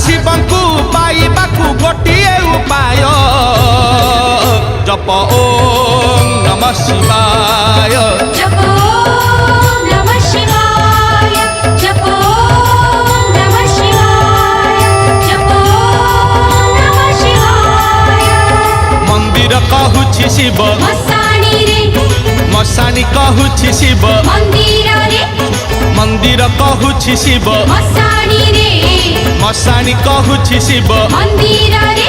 शिवंकु पाइबाकु गोटिए उपाय जप ओम नमः शिवाय जप ओम नमः शिवाय जप ओम नमः शिवाय जप ओम नमः शिवाय मंदिर कहूछि शिव मसाणी रे मसानी कहूछि शिव मंदिर रे मंदिर कहूछि शिव मसाणी रे मसानी कहूछि शिव मंदिर रे